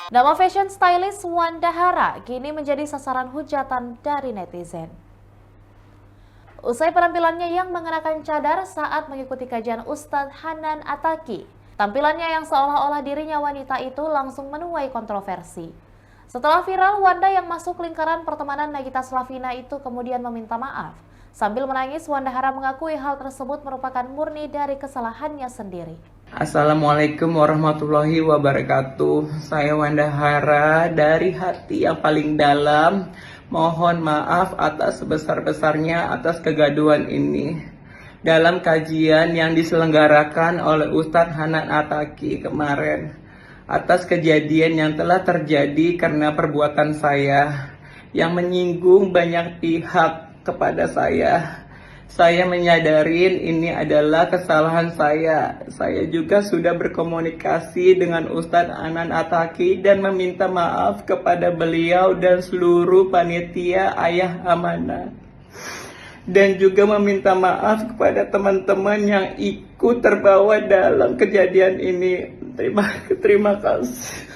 Nama fashion stylist Wanda Hara kini menjadi sasaran hujatan dari netizen. Usai penampilannya yang mengenakan cadar saat mengikuti kajian Ustadz Hanan Attaqi, tampilannya yang seolah-olah dirinya wanita itu langsung menuai kontroversi. Setelah viral, Wanda yang masuk lingkaran pertemanan Nagita Slavina itu kemudian meminta maaf. Sambil menangis, Wanda Hara mengakui hal tersebut merupakan murni dari kesalahannya sendiri. Assalamualaikum warahmatullahi wabarakatuh. Saya Wanda Hara dari hati yang paling dalam. Mohon maaf atas sebesar-besarnya atas kegaduhan ini. Dalam kajian yang diselenggarakan oleh Ustadz Hanan Attaqi kemarin, atas kejadian yang telah terjadi karena perbuatan saya yang menyinggung banyak pihak kepada saya menyadarin ini adalah kesalahan saya. Saya juga sudah berkomunikasi dengan Ustadz Hanan Attaqi dan meminta maaf kepada beliau dan seluruh panitia Ayah Amanah. Dan juga meminta maaf kepada teman-teman yang ikut terbawa dalam kejadian ini. Terima kasih.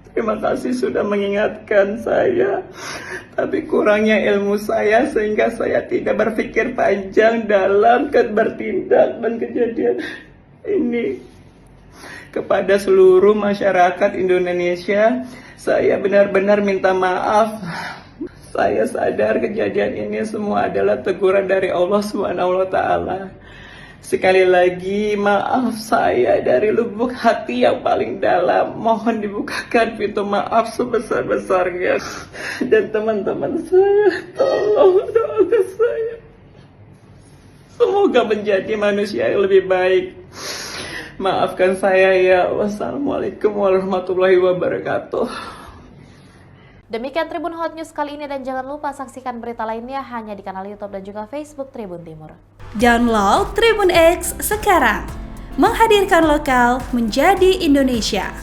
Terima kasih sudah mengingatkan saya. Tapi kurangnya ilmu saya sehingga saya tidak berpikir panjang dalam bertindak dan kejadian ini. Kepada seluruh masyarakat Indonesia, saya benar-benar minta maaf. Saya sadar kejadian ini semua adalah teguran dari Allah SWT. Sekali lagi maaf saya dari lubuk hati yang paling dalam. Mohon dibukakan pintu maaf sebesar-besarnya. Dan teman-teman saya, tolong doakan saya. Semoga menjadi manusia yang lebih baik. Maafkan saya ya. Wassalamualaikum warahmatullahi wabarakatuh. Demikian Tribun Hot News kali ini, dan jangan lupa saksikan berita lainnya hanya di kanal YouTube dan juga Facebook Tribun Timur. Download Tribun X sekarang, menghadirkan lokal menjadi Indonesia.